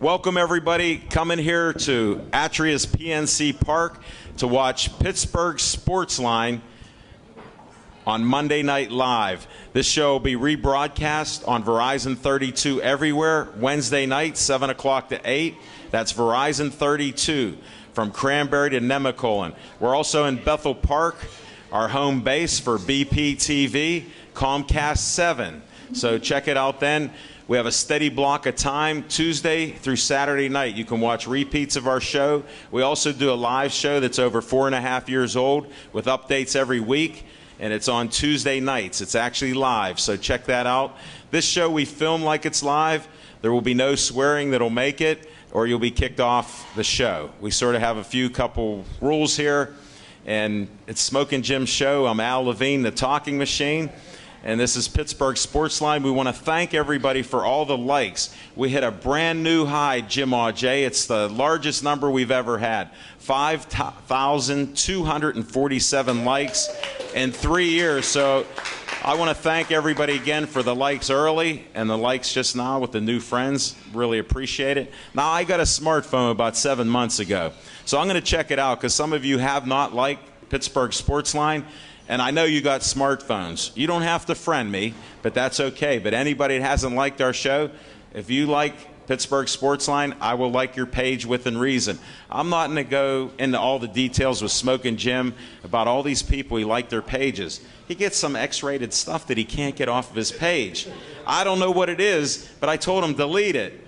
Welcome everybody coming here to Atria's PNC Park to watch Pittsburgh Sportsline on Monday Night Live. This show will be rebroadcast on Verizon 32 everywhere, Wednesday night, 7 o'clock to 8. That's Verizon 32 from Cranberry to Nemacolin. We're also in Bethel Park, our home base for BPTV, Comcast 7. So check it out then. We have a steady block of time, Tuesday through Saturday night. You can watch repeats of our show. We also do a live show that's over 4.5 years old with updates every week, and it's on Tuesday nights. It's actually live, so check that out. This show we film like it's live. There will be no swearing that'll make it, or you'll be kicked off the show. We sort of have a couple rules here, and it's Smokin' Jim's show. I'm Al Levine, the talking machine. And this is Pittsburgh Sportsline. We want to thank everybody for all the likes. We hit a brand new high, Jim Auger. It's the largest number we've ever had. 5,247 likes in 3 years. So I want to thank everybody again for the likes early and the likes just now with the new friends. Really appreciate it. Now, I got a smartphone about 7 months ago. So I'm going to check it out because some of you have not liked Pittsburgh Sportsline. And I know you got smartphones. You don't have to friend me, but that's okay. But anybody that hasn't liked our show, if you like Pittsburgh Sportsline, I will like your page within reason. I'm not going to go into all the details with Smokin' Jim about all these people he liked their pages. He gets some X-rated stuff that he can't get off of his page. I don't know what it is, but I told him delete it.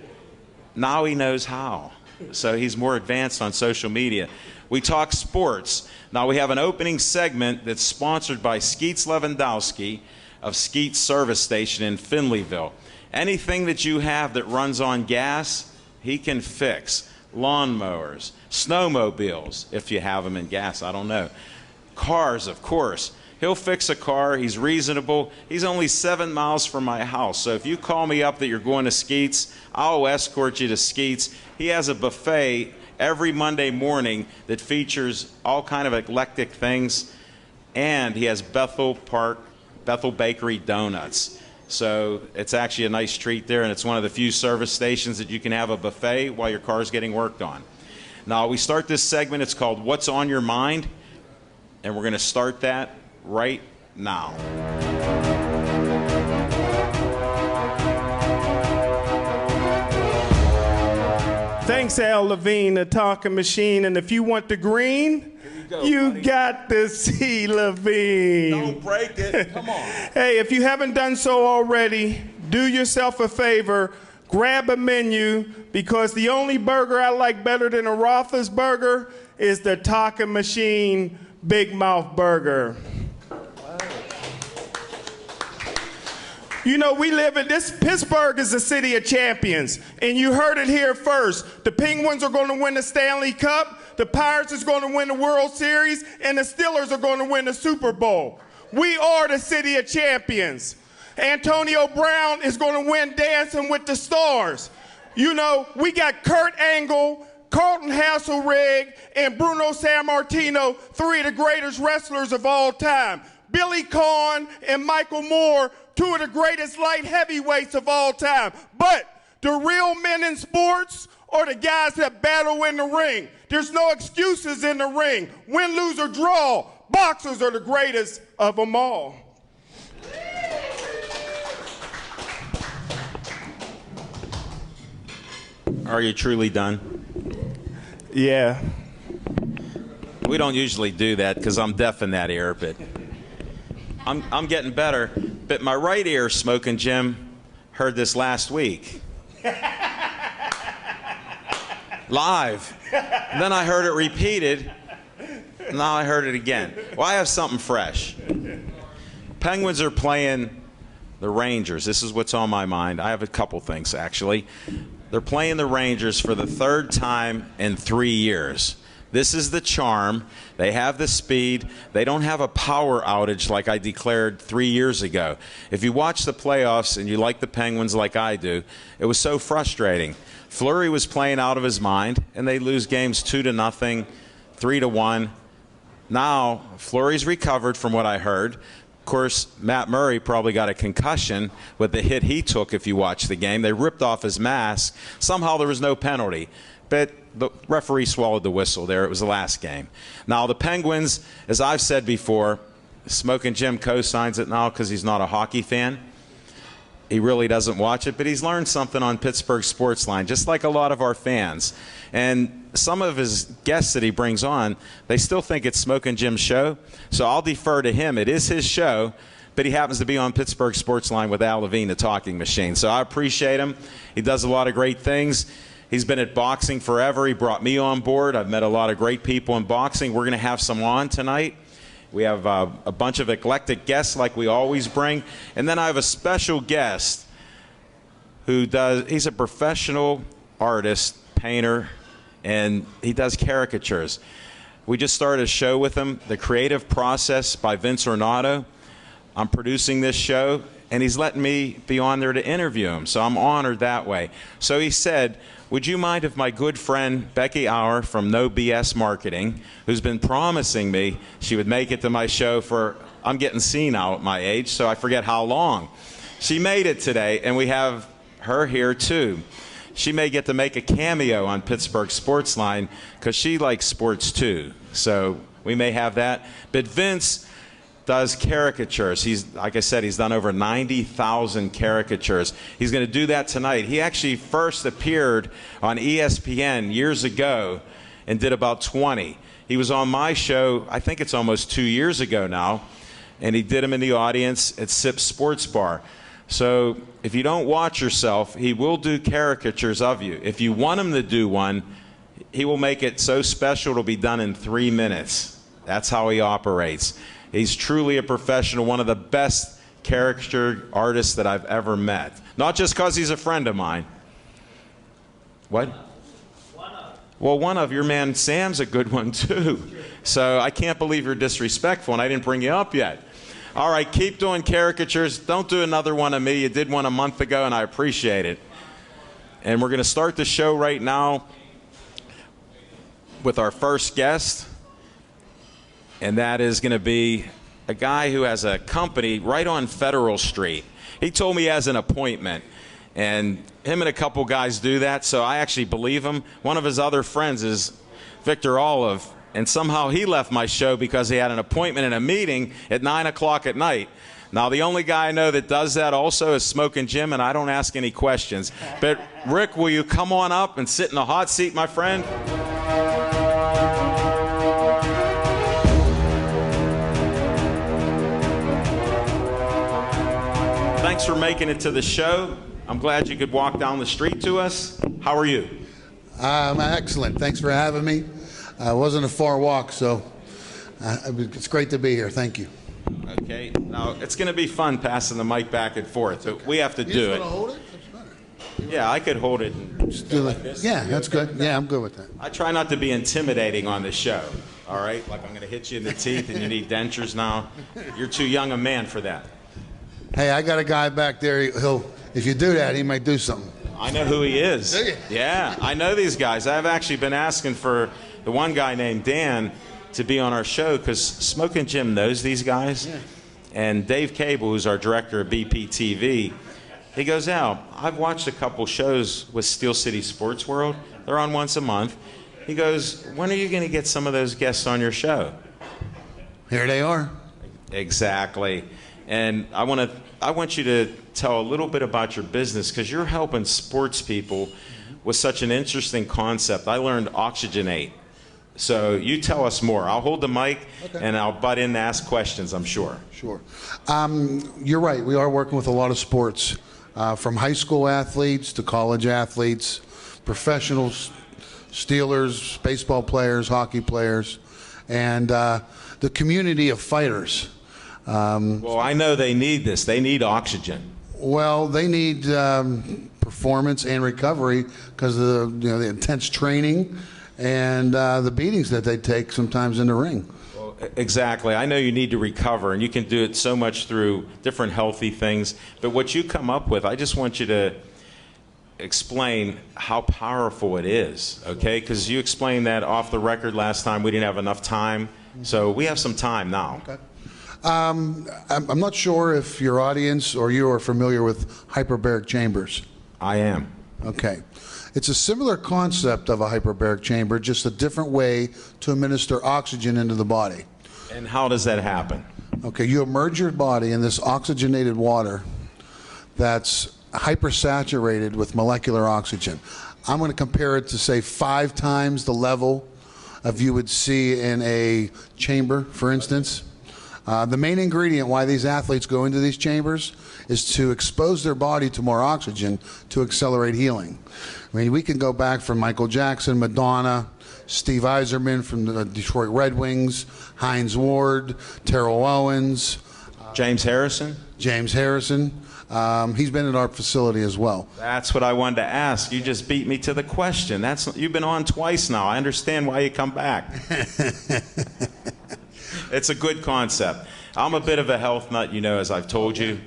Now he knows how. So he's more advanced on social media. We talk sports. Now we have an opening segment that's sponsored by Skeets Lewandowski of Skeets Service Station in Finleyville. Anything that you have that runs on gas, he can fix. Lawnmowers, snowmobiles, if you have them in gas, I don't know. Cars, of course. He'll fix a car. He's reasonable. He's only 7 miles from my house. So if you call me up that you're going to Skeets, I'll escort you to Skeets. He has a buffet every Monday morning that features all kind of eclectic things, and he has Bethel Bakery donuts. So it's actually a nice treat there, and it's one of the few service stations that you can have a buffet while your car's getting worked on. Now we start this segment. It's called What's on Your Mind, and we're going to start that right now. Thanks, Al Levine, the talking machine. And if you want the green, you got the C. Levine. Don't break it. Come on. Hey, if you haven't done so already, do yourself a favor. Grab a menu, because the only burger I like better than a Roethlisberger is the talking machine Big Mouth Burger. You know, we live in this, Pittsburgh is the city of champions, and you heard it here first. The Penguins are going to win the Stanley Cup, the Pirates is going to win the World Series, and the Steelers are going to win the Super Bowl. We are the city of champions. Antonio Brown is going to win Dancing with the Stars. You know, we got Kurt Angle, Carlton Hasselrig, and Bruno Sammartino, 3 of the greatest wrestlers of all time. Billy Conn and Michael Moore, 2 of the greatest light heavyweights of all time. But the real men in sports are the guys that battle in the ring. There's no excuses in the ring. Win, lose, or draw, boxers are the greatest of them all. Are you truly done? Yeah. We don't usually do that because I'm deaf in that ear, but I'm getting better. But my right ear, Smokin' Jim, heard this last week. Live. Then I heard it repeated. Now I heard it again. Well, I have something fresh. Penguins are playing the Rangers. This is what's on my mind. I have a couple things, actually. They're playing the Rangers for the 3rd time in 3 years. This is the charm. They have the speed. They don't have a power outage like I declared 3 years ago. If you watch the playoffs and you like the Penguins like I do, it was so frustrating. Fleury was playing out of his mind, and they lose games 2-0, 3-1. Now, Fleury's recovered from what I heard. course, Matt Murray probably got a concussion with the hit he took if you watch the game. They ripped off his mask. Somehow there was no penalty. But the referee swallowed the whistle there. It was the last game. Now, the Penguins, as I've said before, Smokin' Jim co-signs it now because he's not a hockey fan. He really doesn't watch it, but he's learned something on Pittsburgh Sportsline, just like a lot of our fans. And some of his guests that he brings on, they still think it's Smokin' Jim's show. So I'll defer to him. It is his show, but he happens to be on Pittsburgh Sportsline with Al Levine, the talking machine. So I appreciate him. He does a lot of great things. He's been at boxing forever. He brought me on board. I've met a lot of great people in boxing. We're going to have some on tonight. We have a bunch of eclectic guests like we always bring. And then I have a special guest he's a professional artist, painter, and he does caricatures. We just started a show with him, The Creative Process by Vince Ornato. I'm producing this show, and he's letting me be on there to interview him, so I'm honored that way. So he said, would you mind if my good friend Becky Auer from No BS Marketing, who's been promising me she would make it to my show I'm getting senile at my age, so I forget how long. She made it today, and we have her here too. She may get to make a cameo on Pittsburgh Sportsline because she likes sports too. So we may have that. But Vince does caricatures. Like I said, he's done over 90,000 caricatures. He's going to do that tonight. He actually first appeared on ESPN years ago and did about 20. He was on my show, I think it's almost 2 years ago now, and he did them in the audience at Sip Sports Bar. So if you don't watch yourself, he will do caricatures of you. If you want him to do one, he will make it so special it'll be done in 3 minutes. That's how he operates. He's truly a professional, one of the best caricature artists that I've ever met. Not just because he's a friend of mine. What? Well, one of your man Sam's a good one too. So I can't believe you're disrespectful, and I didn't bring you up yet. All right, keep doing caricatures. Don't do another one of me. You did one a month ago, and I appreciate it. And we're going to start the show right now with our first guest. And that is going to be a guy who has a company right on Federal Street. He told me he has an appointment, and him and a couple guys do that, so I actually believe him. One of his other friends is Victor Olive, and somehow he left my show because he had an appointment and a meeting at 9 o'clock at night. Now, the only guy I know that does that also is Smokin' Jim, and I don't ask any questions. But, Rick, will you come on up and sit in the hot seat, my friend? Thanks for making it to the show. I'm glad you could walk down the street to us. How are you? I'm excellent. Thanks for having me. It wasn't a far walk, so it's great to be here. Thank you. Okay. Now, it's going to be fun passing the mic back and forth, but we have to do it. You just want to hold it? That's better. Yeah, I could hold it and just do like this. Yeah, that's good. Yeah, I'm good with that. I try not to be intimidating on the show, all right? Like I'm going to hit you in the teeth and you need dentures now. You're too young a man for that. Hey, I got a guy back there. If you do that, he might do something. I know who he is. Do you? Yeah, I know these guys. I've actually been asking for the one guy named Dan to be on our show because Smokin' Jim knows these guys. Yeah. And Dave Cable, who's our director of BPTV, he goes, Al, I've watched a couple shows with Steel City Sports World. They're on once a month. He goes, when are you going to get some of those guests on your show? Here they are. Exactly. And I want you to tell a little bit about your business because you're helping sports people with such an interesting concept. I learned oxygenate. So you tell us more. I'll hold the mic, okay, and I'll butt in to ask questions, I'm sure. Sure. You're right. We are working with a lot of sports, from high school athletes to college athletes, professionals, Steelers, baseball players, hockey players, and the community of fighters. Well, I know they need this. They need oxygen. Well, they need performance and recovery because of the intense training and the beatings that they take sometimes in the ring. Well, exactly. I know you need to recover, and you can do it so much through different healthy things. But what you come up with, I just want you to explain how powerful it is, okay? Because you explained that off the record last time. We didn't have enough time. So we have some time now. Okay. I'm not sure if your audience or you are familiar with hyperbaric chambers. I am. Okay. It's a similar concept of a hyperbaric chamber, just a different way to administer oxygen into the body. And how does that happen? Okay, you immerse your body in this oxygenated water that's hypersaturated with molecular oxygen. I'm going to compare it to, say, 5 times the level of you would see in a chamber, for instance. The main ingredient why these athletes go into these chambers is to expose their body to more oxygen to accelerate healing. I mean, we can go back from Michael Jackson, Madonna, Steve Eiserman from the Detroit Red Wings, Hines Ward, Terrell Owens. James Harrison? James Harrison. He's been at our facility as well. That's what I wanted to ask. You just beat me to the question. You've been on twice now. I understand why you come back. It's a good concept. I'm a bit of a health nut, as I've told you.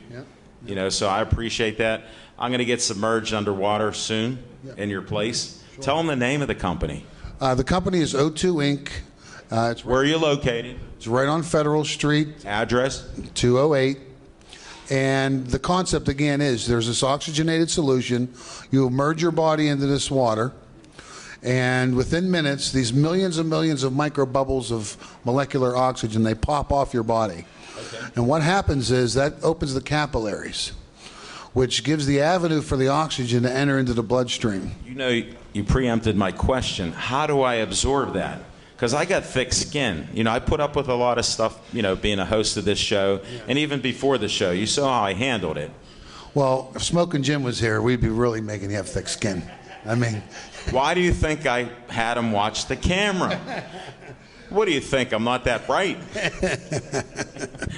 Yep. So I appreciate that. I'm going to get submerged underwater soon in your place. Sure. Tell them the name of the company. The company is O2 Inc. Where are you located? It's right on Federal Street. Address? 208. And the concept, again, is there's this oxygenated solution. You immerse your body into this water. And within minutes, these millions and millions of micro bubbles of molecular oxygen, they pop off your body. Okay. And what happens is that opens the capillaries, which gives the avenue for the oxygen to enter into the bloodstream. You preempted my question. How do I absorb that? Because I got thick skin. I put up with a lot of stuff, being a host of this show. Yeah. And even before the show, you saw how I handled it. Well, if Smoking Jim was here, we'd be really making you have thick skin. I mean... Why do you think I had him watch the camera? What do you think? I'm not that bright.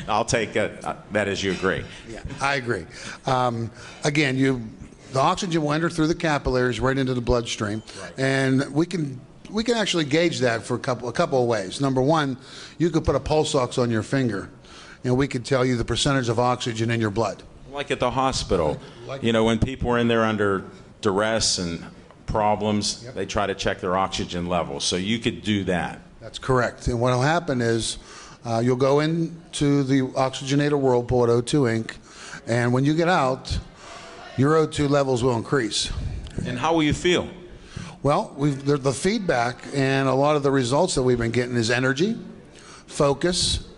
I'll take that as you agree. Yeah, I agree. Again, the oxygen will enter through the capillaries right into the bloodstream, right. And we can actually gauge that for a couple of ways. Number one, you could put a pulse ox on your finger, and we could tell you the percentage of oxygen in your blood. Like at the hospital, when people are in there under duress and problems, they try to check their oxygen levels. So you could do that. That's correct. And what will happen is you'll go into the oxygenator whirlpool at O2 Inc. And when you get out, your O2 levels will increase. And how will you feel? Well, the feedback and a lot of the results that we've been getting is energy, focus,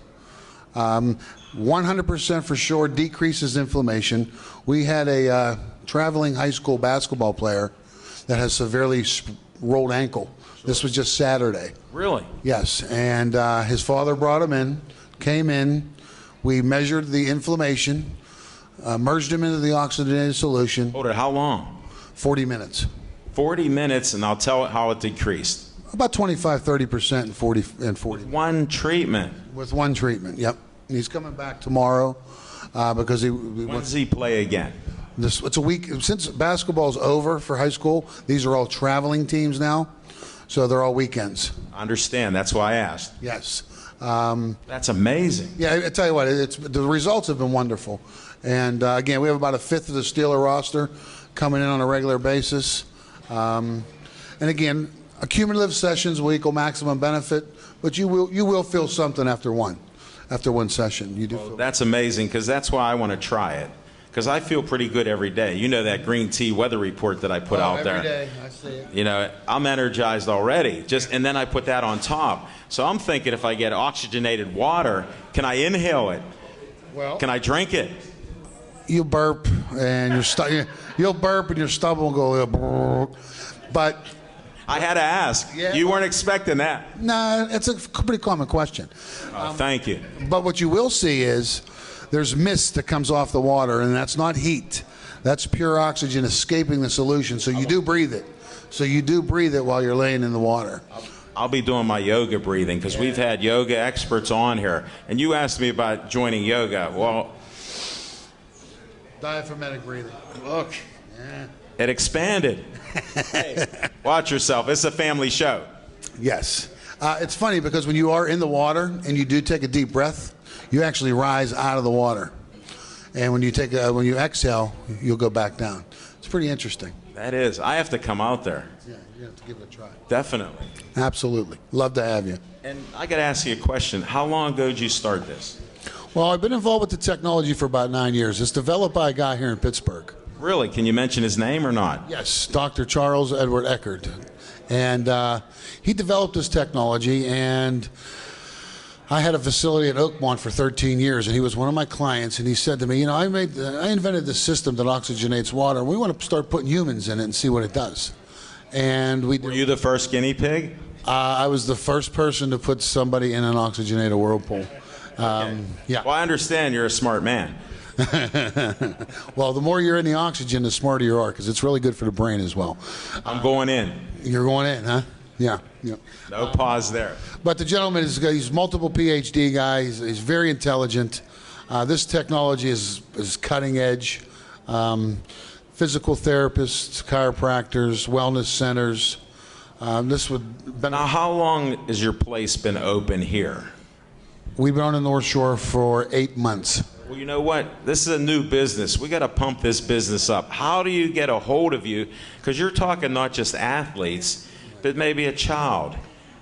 100% for sure decreases inflammation. We had a traveling high school basketball player that has severely rolled ankle. This was just Saturday. Really? Yes, and his father brought him in, came in, we measured the inflammation, merged him into the oxygenated solution. Hold it, how long? 40 minutes. 40 minutes, and I'll tell it how it decreased. About 25-30% in 40. One treatment? With one treatment, yep. He's coming back tomorrow because when does he play again? It's a week since basketball's over for high school. These are all traveling teams now, so they're all weekends. I understand. That's why I asked. Yes. That's amazing. Yeah, I tell you what, the results have been wonderful. And again, we have about a fifth of the Steeler roster coming in on a regular basis. And again, cumulative sessions will equal maximum benefit, but you will feel something after one session. You do. Feel that's amazing, because that's why I want to try it. Because I feel pretty good every day. You know that green tea weather report that I put out there. Every day, I see it. I'm energized already. And then I put that on top. So I'm thinking, if I get oxygenated water, can I inhale it? Well, can I drink it? You burp and you'll burp and your stomach will go. But I had to ask. Yeah, you weren't expecting that. No, it's a pretty common question. Thank you. But what you will see is there's mist that comes off the water, and that's not heat. That's pure oxygen escaping the solution. So you do breathe it. So you do breathe it while you're laying in the water. I'll be doing my yoga breathing, because we've had yoga experts on here. And you asked me about joining yoga. Well, diaphragmatic breathing. Look. Yeah. It expanded. Hey, watch yourself. It's a family show. Yes. It's funny because when you are in the water and you do take a deep breath, you actually rise out of the water. And when you exhale, you'll go back down. It's pretty interesting. That is. I have to come out there. Yeah, you have to give it a try. Definitely. Absolutely. Love to have you. And I got to ask you a question. How long ago did you start this? Well, I've been involved with the technology for about 9 years. It's developed by a guy here in Pittsburgh. Really? Can you mention his name or not? Yes, Dr. Charles Edward Eckert. And he developed this technology, and I had a facility at Oakmont for 13 years, and he was one of my clients, and he said to me, you know, I invented this system that oxygenates water. We want to start putting humans in it and see what it does. And we did. Were you the first guinea pig? I was the first person to put somebody in an oxygenated whirlpool. Yeah. Well, I understand you're a smart man. Well, the more you're in the oxygen, the smarter you are, because it's really good for the brain as well. I'm going in. You're going in, huh? Yeah. Yeah. No pause there. But the gentleman he's multiple PhD guy. He's very intelligent. This technology is cutting edge. Physical therapists, chiropractors, wellness centers. This would benefit. Now, how long has your place been open here? We've been on the North Shore for 8 months. Well, you know what? This is a new business. We got to pump this business up. How do you get a hold of you? Because you're talking not just athletes, but maybe a child,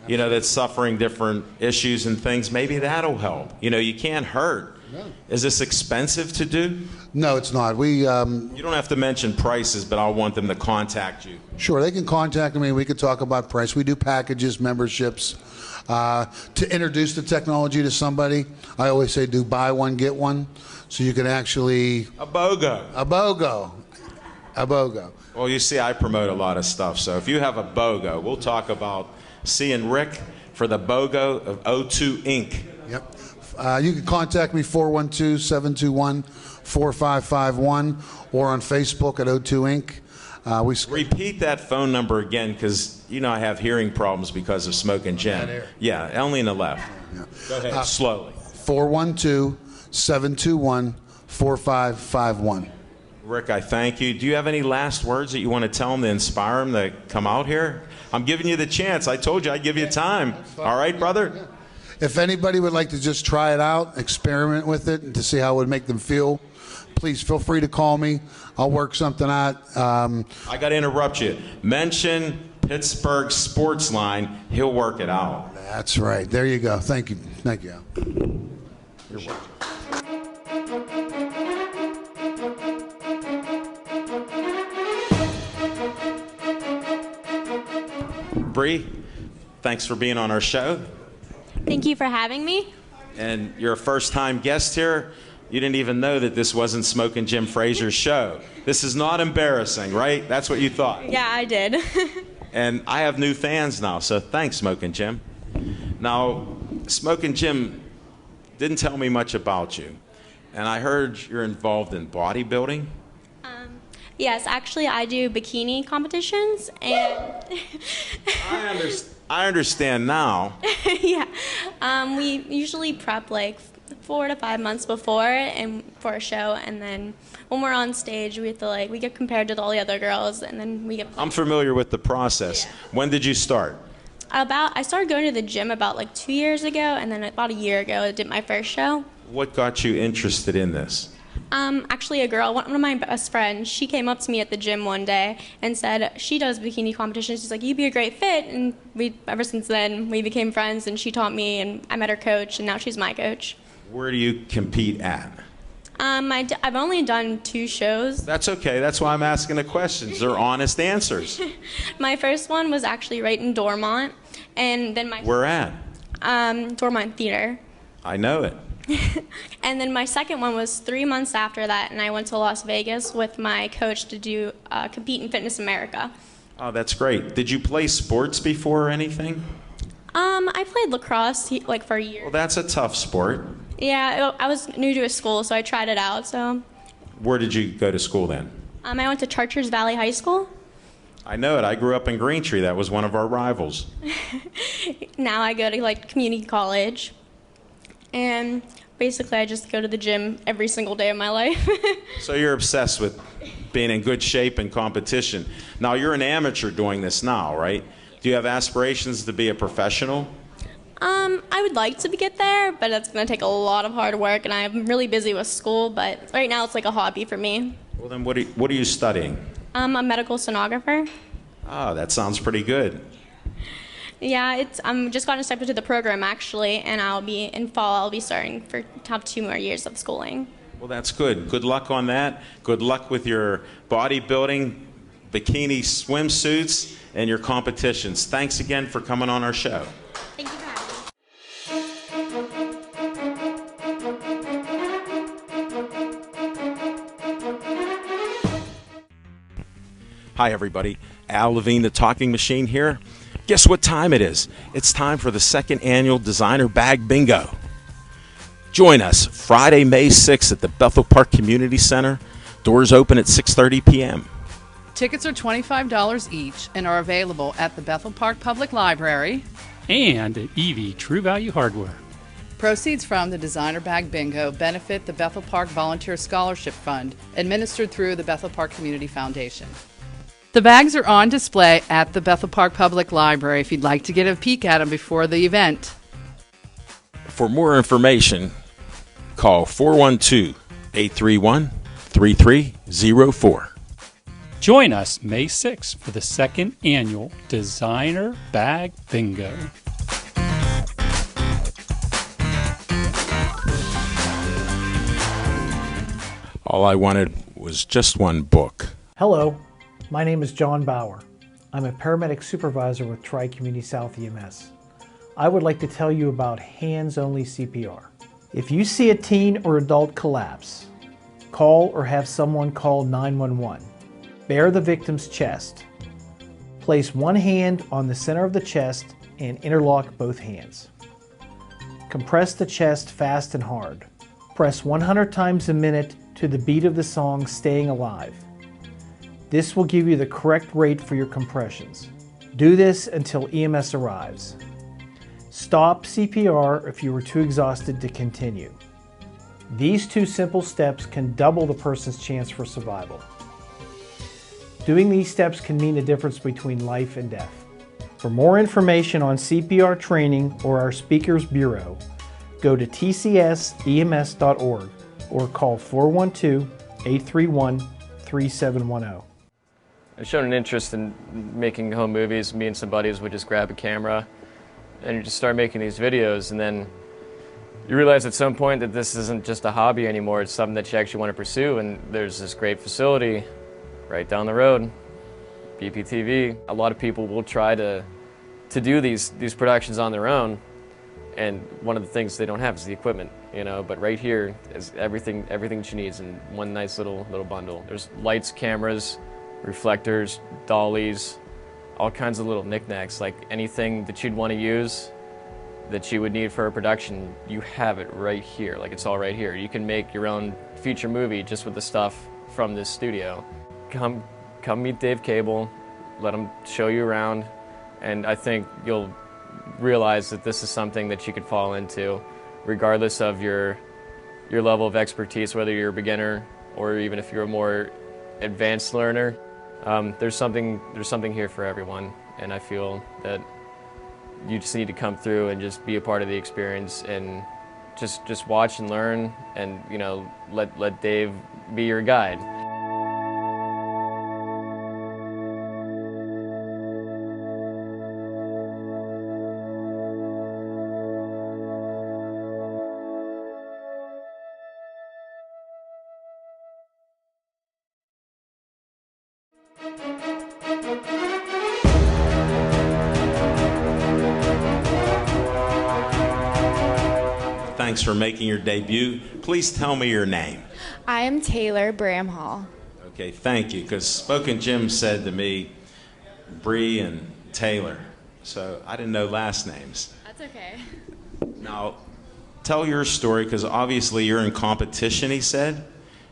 you know, that's suffering different issues and things. Maybe that'll help. You know, you can't hurt. No. Is this expensive to do? No, it's not. You don't have to mention prices, but I'll want them to contact you. Sure, they can contact me. We could talk about price. We do packages, memberships. To introduce the technology to somebody, I always say do buy one, get one. So you can actually... A BOGO. A BOGO. A BOGO. Well, you see, I promote a lot of stuff. So if you have a BOGO, we'll talk about seeing Rick for the BOGO of O2 Inc. Yep. You can contact me 412-721-4551 or on Facebook at O2 Inc. Repeat that phone number again, because you know I have hearing problems because of smoking Jim. Yeah, only in the left. Yeah. Go ahead, slowly. 412-721-4551. Rick, I thank you. Do you have any last words that you want to tell them to inspire them to come out here? I'm giving you the chance. I told you I'd give you time. All right, brother? Yeah. If anybody would like to just try it out, experiment with it, and to see how it would make them feel, please feel free to call me. I'll work something out. I got to interrupt you. Mention Pittsburgh Sports Line. He'll work it out. That's right. There you go. Thank you. Thank you. You're welcome. Bree, thanks for being on our show. Thank you for having me. And you're a first-time guest here. You didn't even know that this wasn't Smokin' Jim Frazier's show. This is not embarrassing, right? That's what you thought. Yeah, I did. And I have new fans now, so thanks, Smokin' Jim. Now, Smokin' Jim didn't tell me much about you. And I heard you're involved in bodybuilding. Yes, actually, I do bikini competitions, and I understand now. yeah, we usually prep like 4 to 5 months before and for a show, and then when we're on stage, we have to we get compared to all the other girls, and then we get. I'm familiar with the process. Yeah. When did you start? I started going to the gym about 2 years ago, and then about a year ago, I did my first show. What got you interested in this? Actually, a girl, one of my best friends, she came up to me at the gym one day and said she does bikini competitions. She's like, you'd be a great fit. And ever since then, we became friends, and she taught me, and I met her coach, and now she's my coach. Where do you compete at? I've only done 2 shows. That's okay. That's why I'm asking the questions. They're honest answers. My first one was actually right in Dormont, and then Where at? Dormont Theater. I know it. And then my second one was 3 months after that, and I went to Las Vegas with my coach to do compete in Fitness America. Oh, that's great. Did you play sports before or anything? I played lacrosse for a year. Well, that's a tough sport. Yeah, I was new to a school, so I tried it out. So. Where did you go to school then? I went to Chartiers Valley High School. I know it. I grew up in Greentree. That was one of our rivals. Now I go to community college. And basically, I just go to the gym every single day of my life. So you're obsessed with being in good shape and competition. Now, you're an amateur doing this now, right? Do you have aspirations to be a professional? I would like to get there, but it's going to take a lot of hard work, and I'm really busy with school, but right now it's like a hobby for me. Well, then what are you studying? I'm a medical sonographer. Oh, that sounds pretty good. Yeah, I'm just got accepted to the program actually, and in fall I'll be starting for top 2 more years of schooling. Well, that's good. Good luck on that. Good luck with your bodybuilding, bikini swimsuits, and your competitions. Thanks again for coming on our show. Thank you for having me. Hi, everybody. Al Levine, the Talking Machine here. Guess what time it is? It's time for the 2nd annual Designer Bag Bingo. Join us Friday, May 6th at the Bethel Park Community Center. Doors open at 6:30 p.m. Tickets are $25 each and are available at the Bethel Park Public Library and at EV True Value Hardware. Proceeds from the Designer Bag Bingo benefit the Bethel Park Volunteer Scholarship Fund, administered through the Bethel Park Community Foundation. The bags are on display at the Bethel Park Public Library if you'd like to get a peek at them before the event. For more information, call 412-831-3304. Join us May 6th for the 2nd annual Designer Bag Bingo. All I wanted was just one book. Hello, my name is John Bauer. I'm a paramedic supervisor with Tri-Community South EMS. I would like to tell you about hands-only CPR. If you see a teen or adult collapse, call or have someone call 911. Bare the victim's chest. Place one hand on the center of the chest and interlock both hands. Compress the chest fast and hard. Press 100 times a minute to the beat of the song Staying Alive. This will give you the correct rate for your compressions. Do this until EMS arrives. Stop CPR if you were too exhausted to continue. These 2 simple steps can double the person's chance for survival. Doing these steps can mean the difference between life and death. For more information on CPR training or our Speakers Bureau, go to tcsems.org or call 412-831-3710. I've shown an interest in making home movies. Me and some buddies would just grab a camera and you just start making these videos, and then you realize at some point that this isn't just a hobby anymore, it's something that you actually want to pursue, and there's this great facility right down the road, BPTV. A lot of people will try to do these productions on their own, and one of the things they don't have is the equipment, you know, but right here is everything she needs in one nice little bundle. There's lights, cameras, reflectors, dollies, all kinds of little knickknacks, like anything that you'd want to use that you would need for a production, you have it right here, like it's all right here. You can make your own feature movie just with the stuff from this studio. Come meet Dave Cable, let him show you around, and I think you'll realize that this is something that you could fall into regardless of your level of expertise, whether you're a beginner or even if you're a more advanced learner. There's something here for everyone, and I feel that you just need to come through and just be a part of the experience and just watch and learn, and you know, let Dave be your guide. Thanks for making your debut. Please tell me your name. I am Taylor Bramhall. Okay, thank you, because Spoken Jim said to me, Bree and Taylor, so I didn't know last names. That's okay. Now, tell your story, because obviously you're in competition, he said,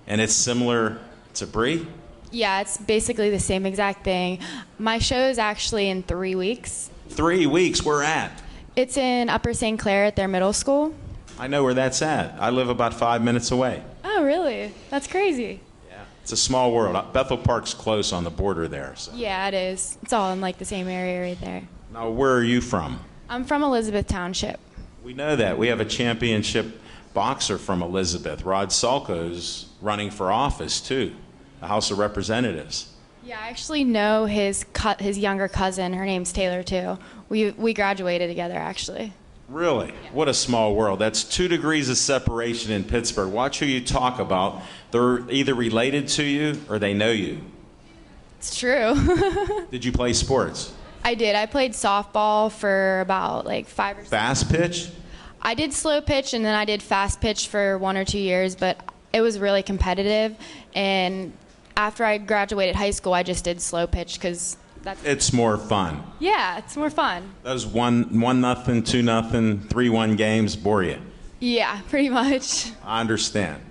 and it's similar to Bree? Yeah, it's basically the same exact thing. My show is actually in 3 weeks. 3 weeks, where at? It's in Upper St. Clair at their middle school. I know where that's at. I live about 5 minutes away. Oh, really? That's crazy. Yeah. It's a small world. Bethel Park's close on the border there. So. Yeah, it is. It's all in like the same area right there. Now, where are you from? I'm from Elizabeth Township. We know that. We have a championship boxer from Elizabeth. Rod Sulko's running for office, too, the House of Representatives. Yeah, I actually know his younger cousin. Her name's Taylor too. We graduated together actually. Really? Yeah. What a small world. That's 2 degrees of separation in Pittsburgh. Watch who you talk about. They're either related to you or they know you. It's true. Did you play sports? I did. I played softball for about like 5 or 6. Fast pitch? I did slow pitch and then I did fast pitch for 1 or 2 years, but it was really competitive. And after I graduated high school, I just did slow pitch because it's more fun. Yeah, it's more fun. Those 1-0, 2-0, 3-1 games bore you? Yeah, pretty much. I understand.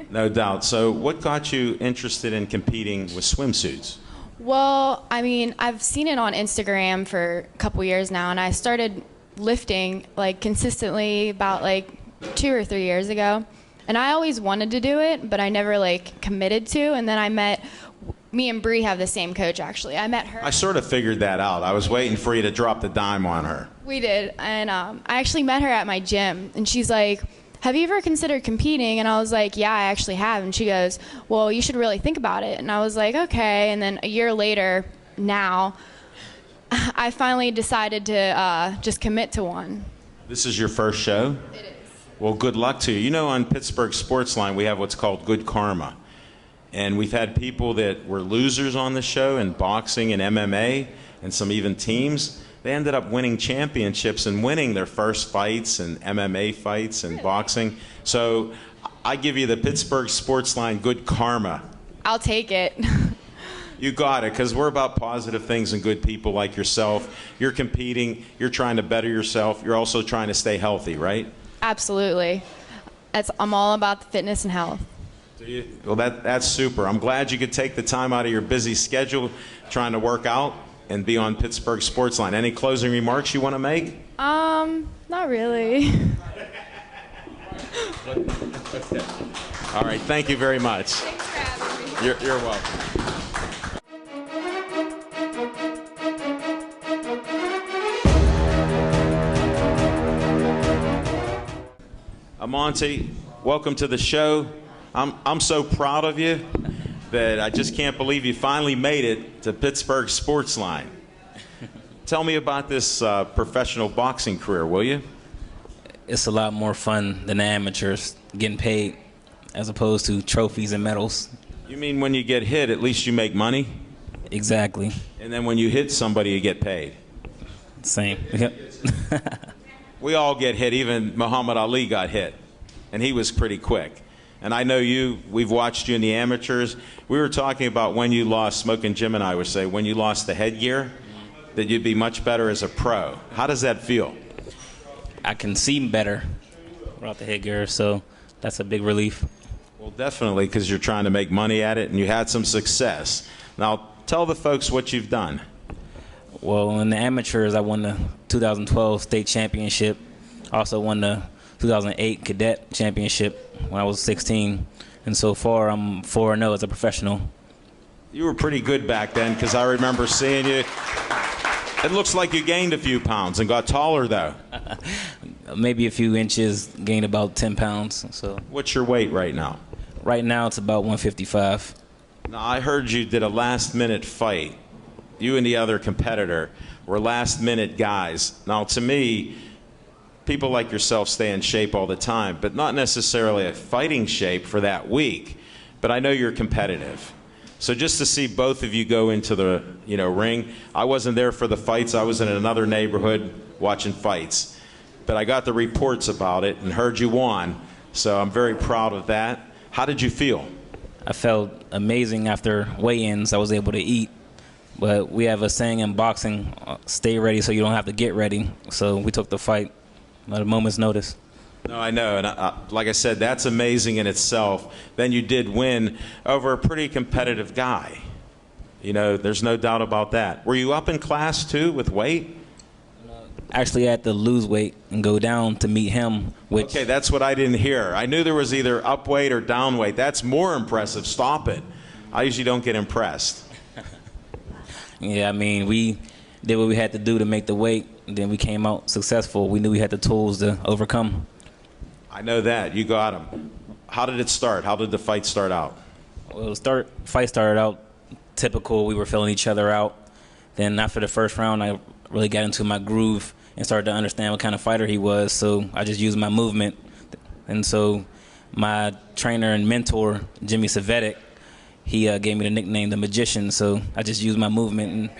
No doubt. So what got you interested in competing with swimsuits? Well, I mean, I've seen it on Instagram for a couple years now, and I started lifting like consistently about like 2 or 3 years ago. And I always wanted to do it, but I never like committed to. And then me and Bree have the same coach actually. I met her. I sort of figured that out. I was waiting for you to drop the dime on her. We did. And I actually met her at my gym. And she's like, have you ever considered competing? And I was like, yeah, I actually have. And she goes, well, you should really think about it. And I was like, okay. And then a year later, now, I finally decided to just commit to one. This is your first show? It is. Well, good luck to you. You know, on Pittsburgh Sportsline, we have what's called good karma. And we've had people that were losers on the show in boxing and MMA and some even teams. They ended up winning championships and winning their first fights and MMA fights and boxing. So I give you the Pittsburgh Sportsline good karma. I'll take it. You got it, because we're about positive things and good people like yourself. You're competing. You're trying to better yourself. You're also trying to stay healthy, right? Absolutely. I'm all about the fitness and health. Well, that's super. I'm glad you could take the time out of your busy schedule trying to work out and be on Pittsburgh Sportsline. Any closing remarks you want to make? Not really. All right, thank you very much. Thanks for having me. You're welcome. Amonte, welcome to the show. I'm so proud of you that I just can't believe you finally made it to Pittsburgh Sportsline. Tell me about this professional boxing career, will you? It's a lot more fun than the amateurs getting paid as opposed to trophies and medals. You mean when you get hit, at least you make money? Exactly. And then when you hit somebody, you get paid? Same. We all get hit. Even Muhammad Ali got hit, and he was pretty quick. And I know we've watched you in the amateurs. We were talking about when you lost, Smoking Jim and I would say, when you lost the headgear, that you'd be much better as a pro. How does that feel? I can see better without the headgear, so that's a big relief. Well, definitely, because you're trying to make money at it, and you had some success. Now, tell the folks what you've done. Well, in the amateurs, I won the 2012 state championship. Also won the 2008 cadet championship when I was 16. And so far, I'm 4-0 as a professional. You were pretty good back then, because I remember seeing you. It looks like you gained a few pounds and got taller, though. Maybe a few inches, gained about 10 pounds. So. What's your weight right now? Right now, it's about 155. Now, I heard you did a last-minute fight. You and the other competitor were last-minute guys. Now, to me, people like yourself stay in shape all the time, but not necessarily a fighting shape for that week. But I know you're competitive. So just to see both of you go into the ring, I wasn't there for the fights. I was in another neighborhood watching fights. But I got the reports about it and heard you won, so I'm very proud of that. How did you feel? I felt amazing after weigh-ins. I was able to eat. But we have a saying in boxing, stay ready so you don't have to get ready. So we took the fight at a moment's notice. No, I know. And like I said, that's amazing in itself. Then you did win over a pretty competitive guy. There's no doubt about that. Were you up in class, too, with weight? Actually, I had to lose weight and go down to meet him. Okay, that's what I didn't hear. I knew there was either up weight or down weight. That's more impressive. Stop it. I usually don't get impressed. Yeah, I mean, we did what we had to do to make the weight, and then we came out successful. We knew we had the tools to overcome. I know that. You got them. How did it start? How did the fight start out? Well, fight started out typical. We were filling each other out. Then after the first round, I really got into my groove and started to understand what kind of fighter he was. So I just used my movement. And so my trainer and mentor, Jimmy Savetic, he gave me the nickname The Magician. So I just used my movement.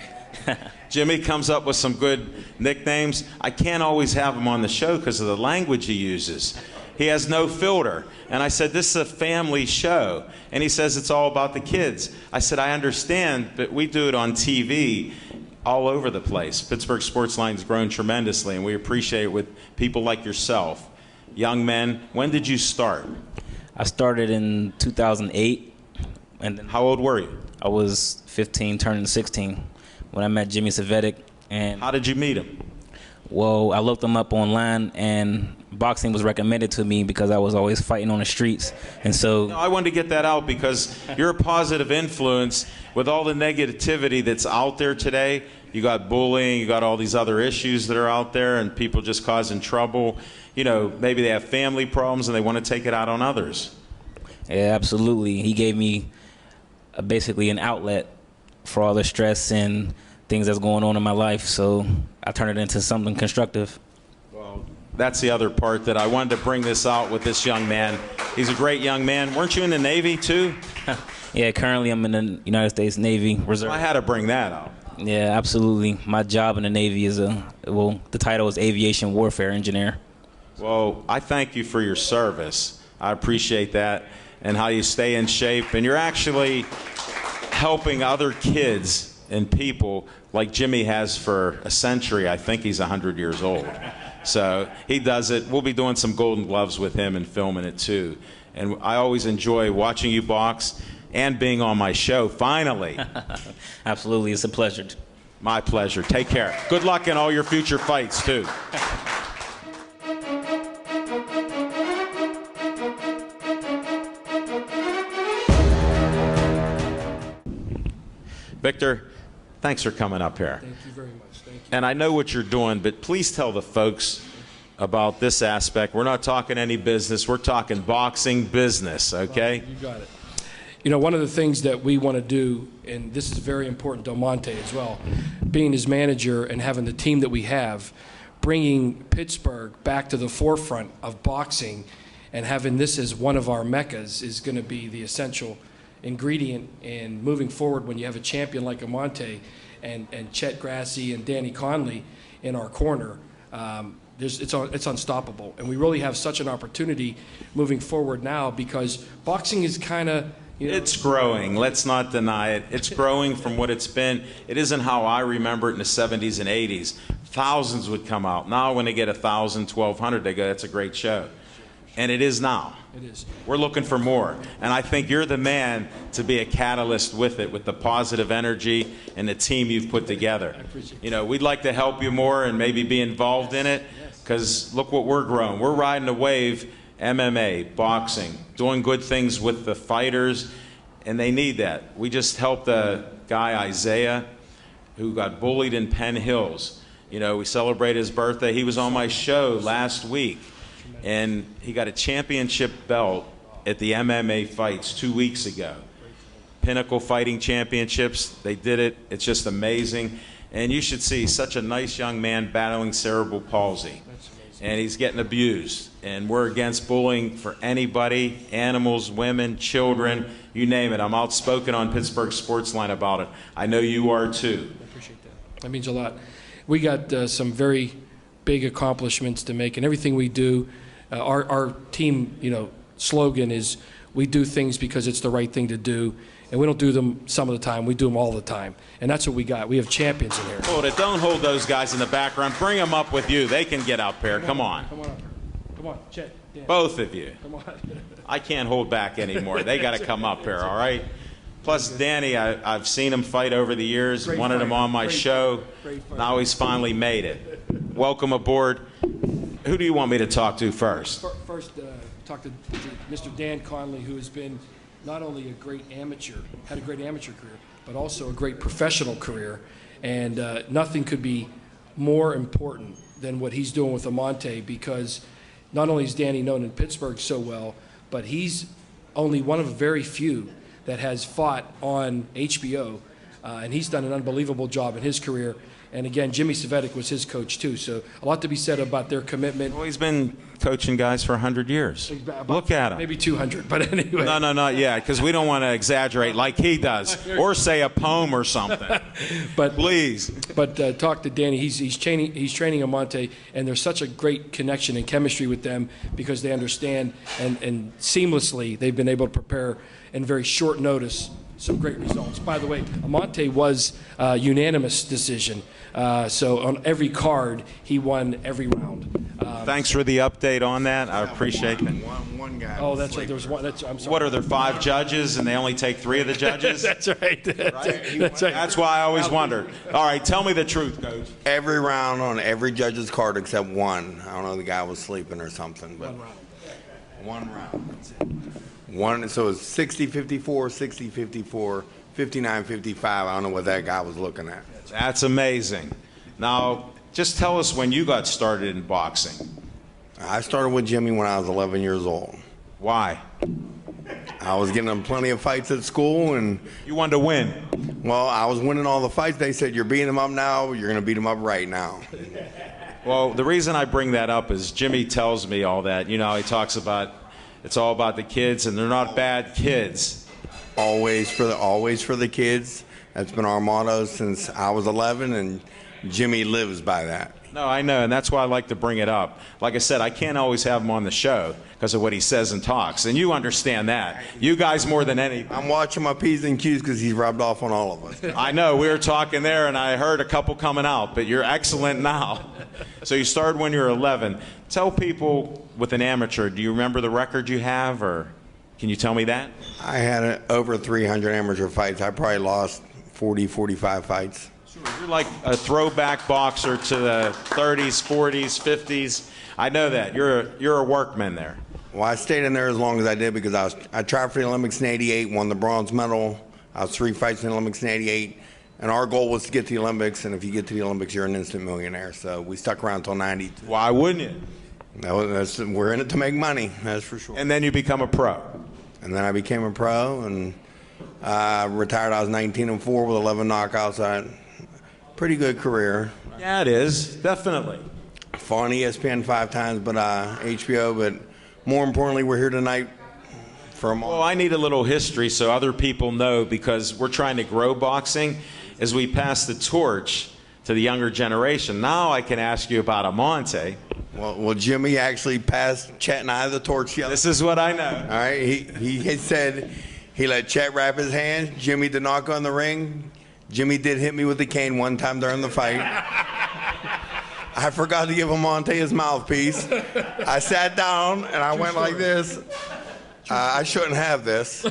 And Jimmy comes up with some good nicknames. I can't always have him on the show because of the language he uses. He has no filter. And I said, this is a family show. And he says, it's all about the kids. I said, I understand, but we do it on TV all over the place. Pittsburgh Sports Line's grown tremendously, and we appreciate it with people like yourself. Young men, when did you start? I started in 2008. And then how old were you? I was 15, turning 16, when I met Jimmy Savetic. And how did you meet him? Well, I looked him up online, and boxing was recommended to me because I was always fighting on the streets. And so I wanted to get that out because you're a positive influence with all the negativity that's out there today. You got bullying, you got all these other issues that are out there, and people just causing trouble. You know, maybe they have family problems and they want to take it out on others. Yeah, absolutely. He gave me basically an outlet for all the stress and things that's going on in my life, so I turned it into something constructive. Well, that's the other part that I wanted to bring this out with this young man. He's a great young man. Weren't you in the Navy too? Yeah, currently I'm in the United States Navy Reserve. I had to bring that out. Yeah, absolutely. My job in the Navy is the title is Aviation Warfare Engineer. Well, I thank you for your service. I appreciate that and how you stay in shape. And you're actually helping other kids and people like Jimmy has for a century. I think he's 100 years old. So he does it. We'll be doing some Golden Gloves with him and filming it too. And I always enjoy watching you box and being on my show, finally. Absolutely. It's a pleasure. My pleasure. Take care. Good luck in all your future fights too. Victor, thanks for coming up here. Thank you very much. Thank you. And I know what you're doing, but please tell the folks about this aspect. We're not talking any business. We're talking boxing business, okay? You got it. You know, one of the things that we want to do, and this is very important to Monte as well, being his manager and having the team that we have, bringing Pittsburgh back to the forefront of boxing and having this as one of our meccas is going to be the essential ingredient in moving forward when you have a champion like Amonte and Chet Grassie and Danny Conley in our corner. It's unstoppable. And we really have such an opportunity moving forward now because boxing is kind of, you know, it's growing. Let's not deny it. It's growing from what it's been. It isn't how I remember it in the 70s and 80s. Thousands would come out. Now when they get 1,000, 1,200, they go, that's a great show. And it is now. It is. We're looking for more. And I think you're the man to be a catalyst with it, with the positive energy and the team you've put together. I appreciate it. You know, we'd like to help you more and maybe be involved in it because look what we're growing. We're riding a wave, MMA, boxing, doing good things with the fighters, and they need that. We just helped a guy, Isaiah, who got bullied in Penn Hills. You know, we celebrated his birthday. He was on my show last week. And he got a championship belt at the MMA fights 2 weeks ago. Pinnacle Fighting Championships, they did it. It's just amazing. And you should see such a nice young man battling cerebral palsy. And he's getting abused. And we're against bullying for anybody, animals, women, children, you name it. I'm outspoken on Pittsburgh Sports Line about it. I know you are too. I appreciate that. That means a lot. We got some very big accomplishments to make, and everything we do, our team, you know, slogan is we do things because it's the right thing to do, and we don't do them some of the time. We do them all the time, and that's what we got. We have champions in here. Hold it. Don't hold those guys in the background. Bring them up with you. They can get up here. Come on. Come on up. Come on, Chet. Dan. Both of you. Come on. I can't hold back anymore. They got to come up here, all right? Plus, Danny, I've seen him fight over the years, Great wanted fighter. him on my Great show. fighter. Great fighter. Now he's finally made it. Welcome aboard. Who do you want me to talk to first? First, talk to Mr. Dan Conley, who has been not only a great amateur, had a great amateur career, but also a great professional career. And nothing could be more important than what he's doing with Amonte, because not only is Danny known in Pittsburgh so well, but he's only one of very few that has fought on HBO, and he's done an unbelievable job in his career. And again, Jimmy Cvetic was his coach too, so a lot to be said about their commitment. Well, he's been coaching guys for 100 years. Look at him. Maybe 200, but anyway. No, not yet, because we don't want to exaggerate like he does, or say a poem or something. But please. But talk to Danny. He's training Amonte, and there's such a great connection and chemistry with them because they understand and seamlessly they've been able to prepare in very short notice some great results. By the way, Amonte was a unanimous decision. So on every card, he won every round. Thanks for the update on that. I appreciate that. One guy. Oh, that's right. There was one. I'm sorry. What are there, 5 judges, and they only take 3 of the judges? That's right. That's right. That's why I always wondered. All right, tell me the truth, Coach. Every round on every judge's card except one. I don't know, the guy was sleeping or something, but one round. That's it. One. So it's 60-54, 60-54, 59-55. I don't know what that guy was looking at. That's amazing. Now, just tell us when you got started in boxing. I started with Jimmy when I was 11 years old. Why? I was getting in plenty of fights at school, and you wanted to win. Well, I was winning all the fights. They said, "You're beating him up now. You're going to beat him up right now." Well, the reason I bring that up is Jimmy tells me all that. You know, he talks about it's all about the kids, and they're not bad kids. Always for the kids. That's been our motto since I was 11, and Jimmy lives by that. No, I know, and that's why I like to bring it up. Like I said, I can't always have him on the show because of what he says and talks, and you understand that. You guys more than any. I'm watching my P's and Q's because he's rubbed off on all of us. I know, we were talking there, and I heard a couple coming out, but you're excellent now. So you started when you were 11. Tell people with an amateur, do you remember the record you have, or can you tell me that? I had over 300 amateur fights. I probably lost 40, 45 fights. You're like a throwback boxer to the 30s, 40s, 50s. I know that. You're a workman there. Well, I stayed in there as long as I did because I tried for the Olympics in '88, won the bronze medal. I was 3 fights in the Olympics in '88, and our goal was to get to the Olympics, and if you get to the Olympics, you're an instant millionaire. So we stuck around until '92. Why wouldn't you? We're in it to make money, that's for sure. And then you become a pro. And then I became a pro, and retired. I was 19-4 with 11 knockouts. Pretty good career. Yeah, it is. Definitely. Fought on ESPN 5 times, but HBO. But more importantly, we're here tonight for a moment. Well, I need a little history so other people know, because we're trying to grow boxing as we pass the torch to the younger generation. Now I can ask you about Amonte. Well, Jimmy actually passed Chet and I the torch. This is what I know. All right, he had said he let Chet wrap his hands. Jimmy did not go in the ring. Jimmy did hit me with the cane one time during the fight. I forgot to give Amonte his mouthpiece. I sat down and I went like this. I shouldn't have this.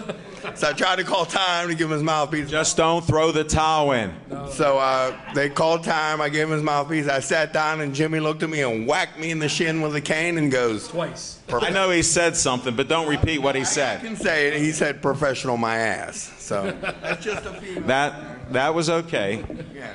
So I tried to call time to give him his mouthpiece. Just don't throw the towel in. So they called time. I gave him his mouthpiece. I sat down and Jimmy looked at me and whacked me in the shin with a cane and goes, twice. I know he said something, but don't repeat what he said. I can say it. He said professional my ass. So that's just a few. That was okay,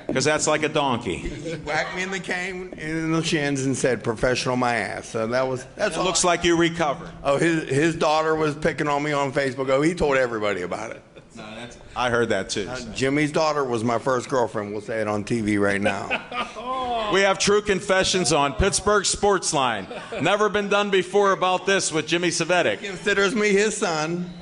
because that's like a donkey. He whacked me in the cane in the shins and said professional my ass. So that's all. Looks like you recovered. Oh, his daughter was picking on me on Facebook. Oh, he told everybody about it. No, I heard that too. Jimmy's daughter was my first girlfriend. We'll say it on TV right now. We have True Confessions on Pittsburgh Sports Line. Never been done before about this with Jimmy Cvetic. He considers me his son.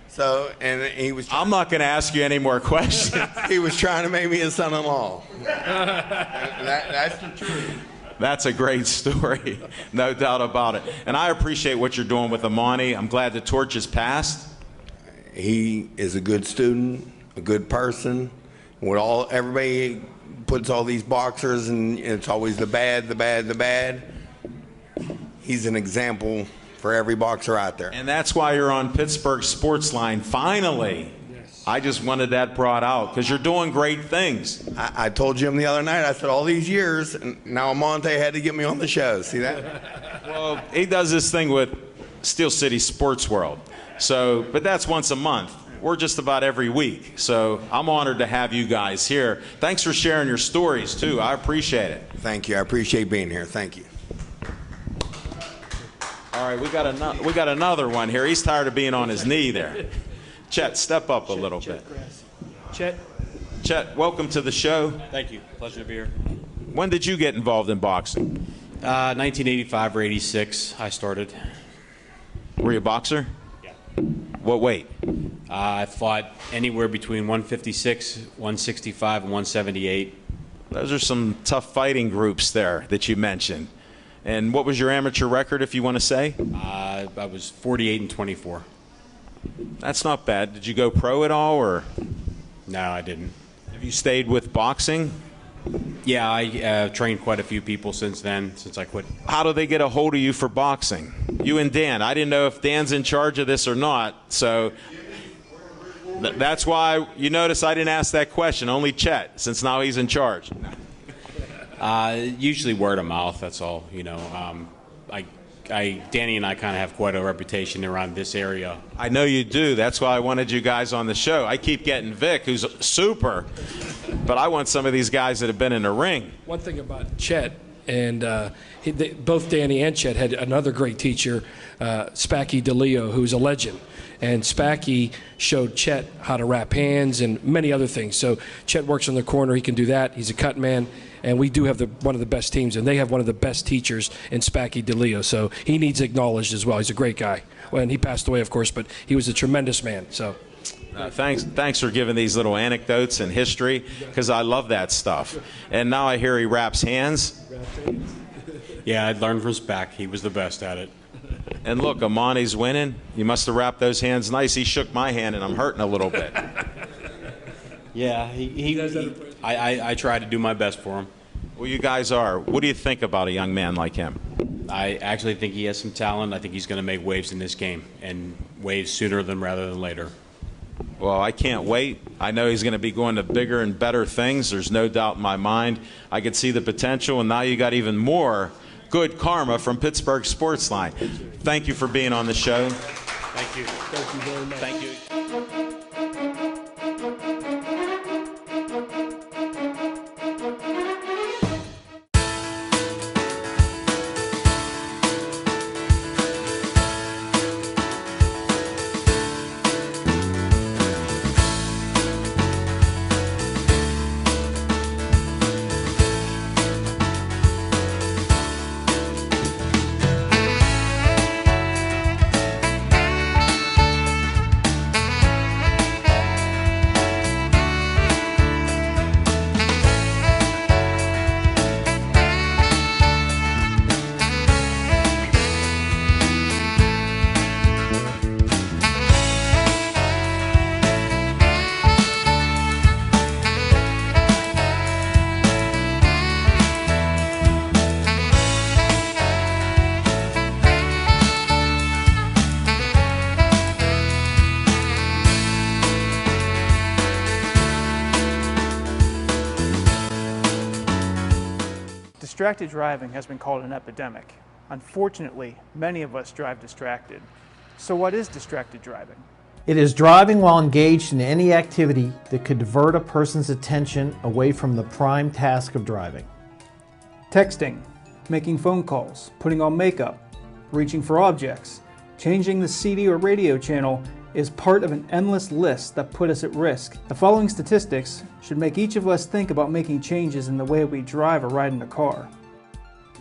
So, and he was. I'm not going to ask you any more questions. He was trying to make me his son-in-law. That's the truth. That's a great story, no doubt about it. And I appreciate what you're doing with Amani. I'm glad the torch is passed. He is a good student, a good person. Everybody puts all these boxers, and it's always the bad, the bad, the bad. He's an example for every boxer out there. And that's why you're on Pittsburgh Sports Line, finally. Yes. I just wanted that brought out, because you're doing great things. I told Jim the other night, I said, all these years, and now Amonte had to get me on the show. See that? Well, he does this thing with Steel City Sports World. So, but that's once a month. We're just about every week. So I'm honored to have you guys here. Thanks for sharing your stories, too. I appreciate it. Thank you. I appreciate being here. Thank you. All right, we got another one here. He's tired of being on his knee there. Chet, step up a little bit. Chet, welcome to the show. Thank you. Pleasure to be here. When did you get involved in boxing? 1985 or 86, I started. Were you a boxer? Yeah. What weight? I fought anywhere between 156, 165, and 178. Those are some tough fighting groups there that you mentioned. And what was your amateur record, if you want to say? I was 48 and 24. That's not bad. Did you go pro at all, or? No, I didn't. Have you stayed with boxing? Yeah, I trained quite a few people since then, since I quit. How do they get a hold of you for boxing? You and Dan. I didn't know if Dan's in charge of this or not, so that's why you notice I didn't ask that question. Only Chet, since now he's in charge. Usually word of mouth, that's all. You know, Danny and I kind of have quite a reputation around this area. I know you do. That's why I wanted you guys on the show. I keep getting Vic, who's super, but I want some of these guys that have been in the ring. One thing about Chet, and both Danny and Chet had another great teacher, Spacky DeLeo, who's a legend. And Spacky showed Chet how to wrap hands and many other things. So Chet works in the corner. He can do that. He's a cut man. And we do have one of the best teams, and they have one of the best teachers in Spacky DeLeo. So he needs acknowledged as well. He's a great guy. Well, and he passed away, of course, but he was a tremendous man. So thanks for giving these little anecdotes and history, because I love that stuff. And now I hear he wraps hands. Yeah, I'd learned from Spack. He was the best at it. And look, Amani's winning. You must have wrapped those hands nice. He shook my hand, and I'm hurting a little bit. Yeah, I try to do my best for him. Well, you guys are. What do you think about a young man like him? I actually think he has some talent. I think he's going to make waves in this game, and waves sooner rather than later. Well, I can't wait. I know he's going to be going to bigger and better things. There's no doubt in my mind. I could see the potential, and now you got even more good karma from Pittsburgh Sportsline. Thank you for being on the show. Thank you. Thank you very much. Thank you. Distracted driving has been called an epidemic. Unfortunately, many of us drive distracted. So what is distracted driving? It is driving while engaged in any activity that could divert a person's attention away from the prime task of driving. Texting, making phone calls, putting on makeup, reaching for objects, changing the CD or radio channel is part of an endless list that put us at risk. The following statistics should make each of us think about making changes in the way we drive or ride in a car.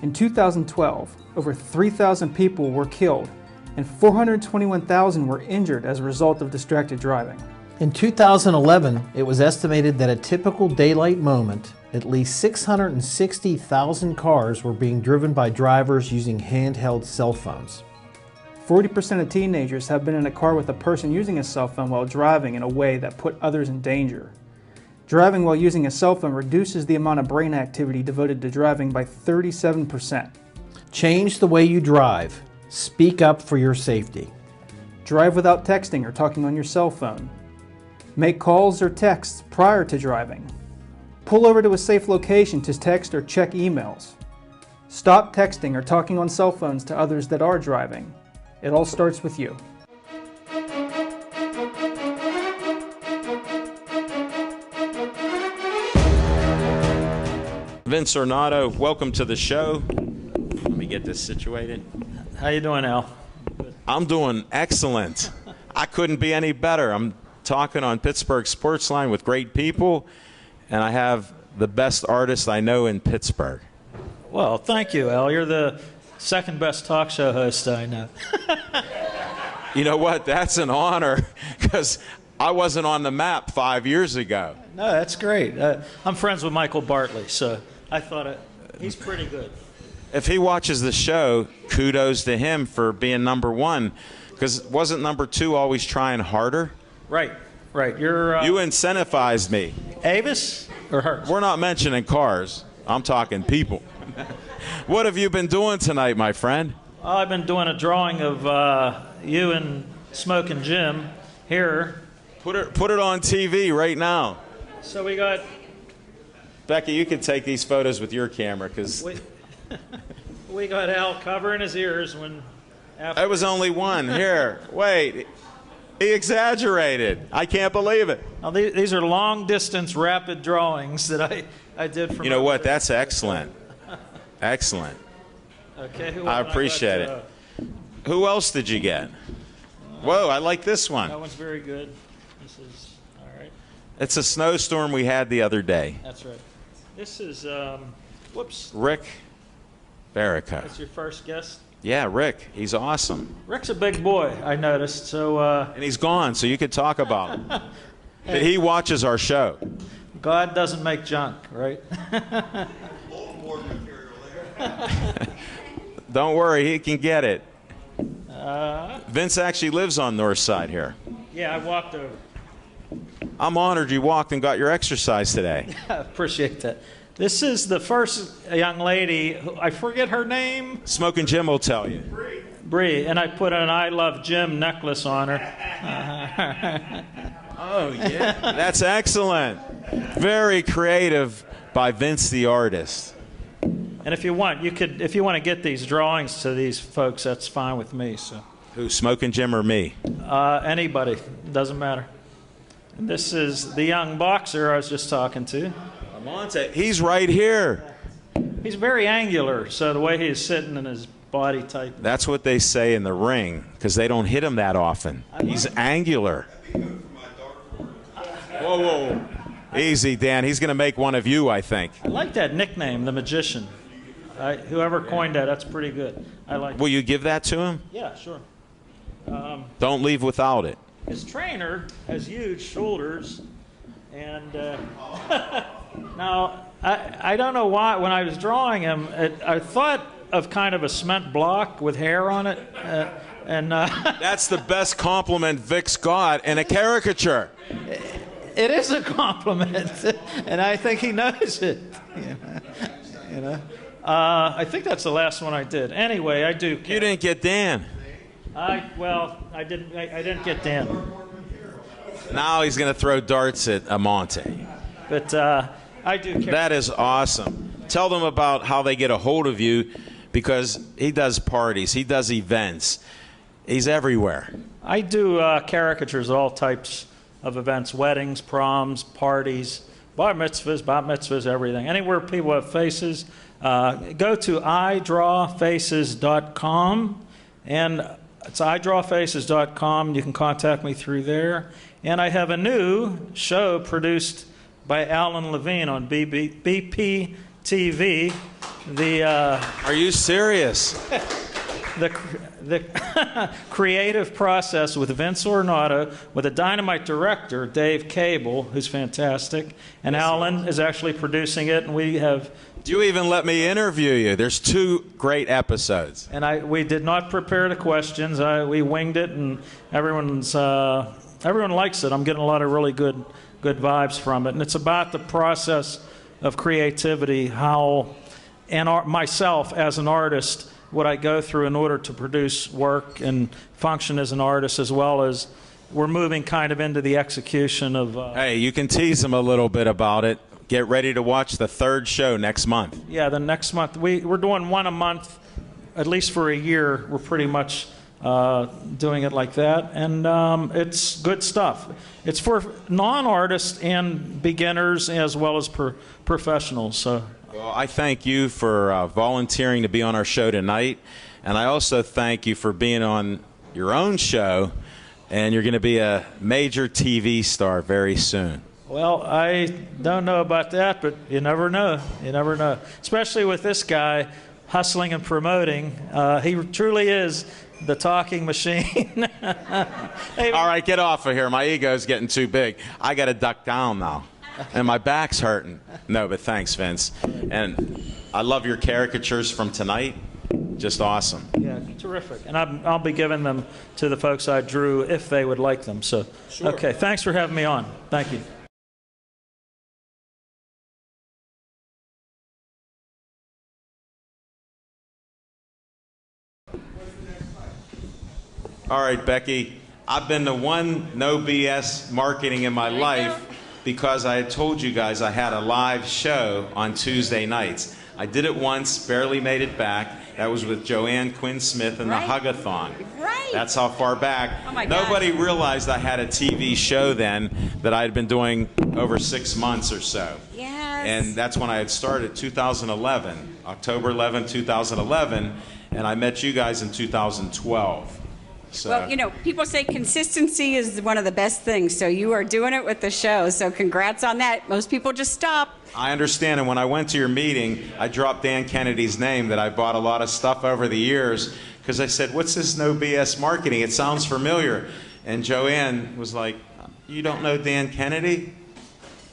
In 2012, over 3,000 people were killed and 421,000 were injured as a result of distracted driving. In 2011, it was estimated that a typical daylight moment, at least 660,000 cars were being driven by drivers using handheld cell phones. 40% of teenagers have been in a car with a person using a cell phone while driving in a way that put others in danger. Driving while using a cell phone reduces the amount of brain activity devoted to driving by 37%. Change the way you drive. Speak up for your safety. Drive without texting or talking on your cell phone. Make calls or texts prior to driving. Pull over to a safe location to text or check emails. Stop texting or talking on cell phones to others that are driving. It all starts with you. Vince Ornato, welcome to the show. Let me get this situated. How you doing, Al? I'm doing excellent. I couldn't be any better. I'm talking on Pittsburgh Sportsline with great people, and I have the best artist I know in Pittsburgh. Well, thank you, Al. You're the second best talk show host I know. You know what? That's an honor, because I wasn't on the map 5 years ago. No, that's great. I'm friends with Michael Bartley, so I thought he's pretty good. If he watches the show, kudos to him for being number one, because wasn't number two always trying harder? Right. You incentivized me. Avis or hers? We're not mentioning cars. I'm talking people. What have you been doing tonight, my friend? I've been doing a drawing of you and Smoking Jim here. Put it on TV right now. So we got... Becky, you can take these photos with your camera, because... We got Al covering his ears when... That was only one. Here, wait. He exaggerated. I can't believe it. Now, these are long-distance rapid drawings that I did from... You know what? That's excellent. Excellent. Okay. I appreciate it. Who else did you get? Whoa, I like this one. That one's very good. This is... All right. It's a snowstorm we had the other day. That's right. This is... whoops. Rick Barrica. That's your first guest? Yeah, Rick. He's awesome. Rick's a big boy, I noticed. So. And he's gone, so you could talk about him. But he watches our show. God doesn't make junk, right? Don't worry, he can get it. Vince actually lives on North Side here. Yeah, I walked over. I'm honored you walked and got your exercise today. I appreciate that. This is the first young lady, I forget her name. Smoking Jim will tell you. Bree, and I put an I Love Jim necklace on her. Oh, yeah. That's excellent. Very creative by Vince the artist. And if you want, if you want to get these drawings to these folks, that's fine with me. So. Who, Smoking Jim or me? Anybody, doesn't matter. And this is the young boxer I was just talking to. He's right here. He's very angular, so the way he's sitting and his body type. That's what they say in the ring, because they don't hit him that often. He's angular. Whoa. Easy, Dan. He's going to make one of you, I think. I like that nickname, the Magician. Whoever coined that, that's pretty good. I like. Will you give that to him? Yeah, sure. Don't leave without it. His trainer has huge shoulders, and now I don't know why. When I was drawing him, I thought of kind of a cement block with hair on it, and that's the best compliment Vic's got in a caricature. It is a compliment, and I think he knows it. You know. I think that's the last one I did. Anyway, I do. You didn't get Dan. I didn't get Dan. Now he's going to throw darts at Amante. But I do care. That is awesome. Tell them about how they get a hold of you, because he does parties, he does events, he's everywhere. I do caricatures of all types of events: weddings, proms, parties, bar mitzvahs, everything. Anywhere people have faces, go to idrawfaces.com, and it's idrawfaces.com. You can contact me through there. And I have a new show produced by Alan Levine on BP TV. Are you serious? The creative process with Vince Ornato, with a dynamite director, Dave Cable, who's fantastic, and Alan is actually producing it, and we have... You even let me interview you. There's 2 great episodes. And we did not prepare the questions. We winged it, and everyone likes it. I'm getting a lot of really good vibes from it, and it's about the process of creativity, how, and myself as an artist, what I go through in order to produce work and function as an artist, as well as we're moving kind of into the execution of... Hey, you can tease them a little bit about it. Get ready to watch the 3rd show next month. Yeah, the next month. We're doing one a month, at least for a year. We're pretty much doing it like that. And it's good stuff. It's for non-artists and beginners as well as professionals. So. Well, I thank you for volunteering to be on our show tonight. And I also thank you for being on your own show and you're going to be a major TV star very soon. Well, I don't know about that, but you never know. You never know. Especially with this guy hustling and promoting. He truly is the talking machine. All right, get off of here. My ego's getting too big. I got to duck down now, and my back's hurting. No, but thanks, Vince. And I love your caricatures from tonight. Just awesome. Yeah, terrific. And I'll be giving them to the folks I drew if they would like them. So, Sure. Okay, thanks for having me on. Thank you. All right, Becky, I've been to one no BS marketing in my life because I had told you guys I had a live show on Tuesday nights. I did it once, barely made it back. That was with Joanne Quinn Smith and the Hug-a-thon. Right. That's how far back. Oh my gosh. Nobody realized I had a TV show then that I had been doing over 6 months or so. Yes. And that's when I had started, 2011, October 11, 2011, and I met you guys in 2012. So. Well, you know, people say consistency is one of the best things, so you are doing it with the show, so congrats on that. Most people just stop. I understand, and when I went to your meeting, I dropped Dan Kennedy's name that I bought a lot of stuff over the years, because I said, what's this no BS marketing? It sounds familiar. And Joanne was like, you don't know Dan Kennedy?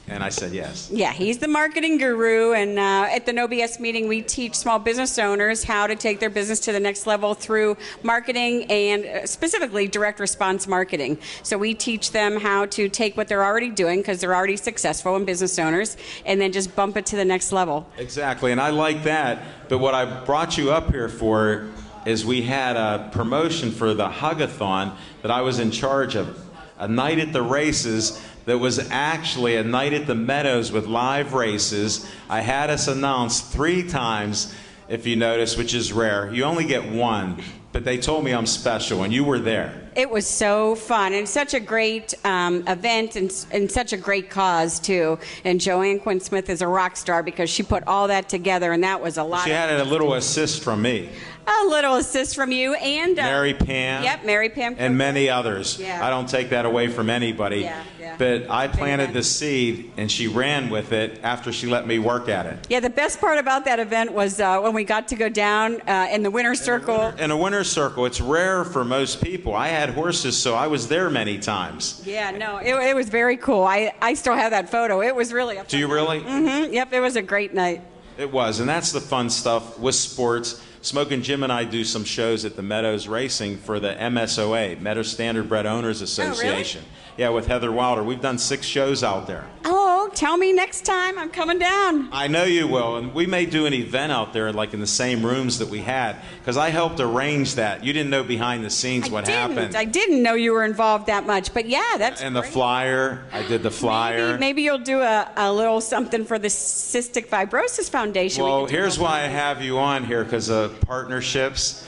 And I said yes. Yeah, he's the marketing guru, and at the No BS meeting, we teach small business owners how to take their business to the next level through marketing and specifically direct response marketing. So we teach them how to take what they're already doing, because they're already successful in business owners, and then just bump it to the next level. Exactly, and I like that, but what I brought you up here for is we had a promotion for the Hug-a-thon that I was in charge of, a night at the races that was actually a night at the Meadows with live races. I had us announced 3 times, if you notice, which is rare. You only get one, but they told me I'm special, and you were there. It was so fun, and such a great event, and such a great cause, too. And Joanne Quinn Smith is a rock star because she put all that together, and that was a lot. She had a little assist from me. A little assist from you and Mary Pam. Yep, Mary Pam. And many others. Yeah. I don't take that away from anybody. Yeah. But I planted the seed, and she ran with it after she let me work at it. Yeah, the best part about that event was when we got to go down in the winner's circle. In a winner's circle, it's rare for most people. I had horses, so I was there many times. Yeah, no, it was very cool. I still have that photo. It was really a fun Do you really? Mm-hmm. Yep, it was a great night. It was, and that's the fun stuff with sports. Smokin' Jim and I do some shows at the Meadows Racing for the MSOA, Meadows Standardbred Owners Association. Oh, really? Yeah, with Heather Wilder. We've done 6 shows out there. Oh, tell me next time. I'm coming down. I know you will, and we may do an event out there like in the same rooms that we had, because I helped arrange that. You didn't know behind the scenes what happened. I didn't know you were involved that much, but yeah, that's And the flyer, I did the flyer. Maybe you'll do a little something for the Cystic Fibrosis Foundation. Well, here's why I have you on here, because of partnerships.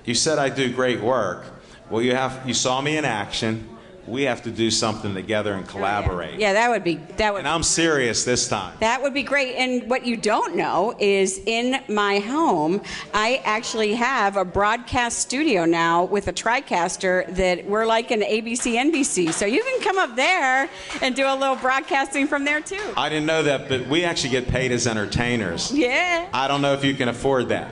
You said I do great work. Well, you saw me in action. We have to do something together and collaborate. Yeah, that would be And I'm serious this time. That would be great. And what you don't know is in my home, I actually have a broadcast studio now with a TriCaster that we're like an ABC, NBC. So you can come up there and do a little broadcasting from there too. I didn't know that, but we actually get paid as entertainers. Yeah. I don't know if you can afford that.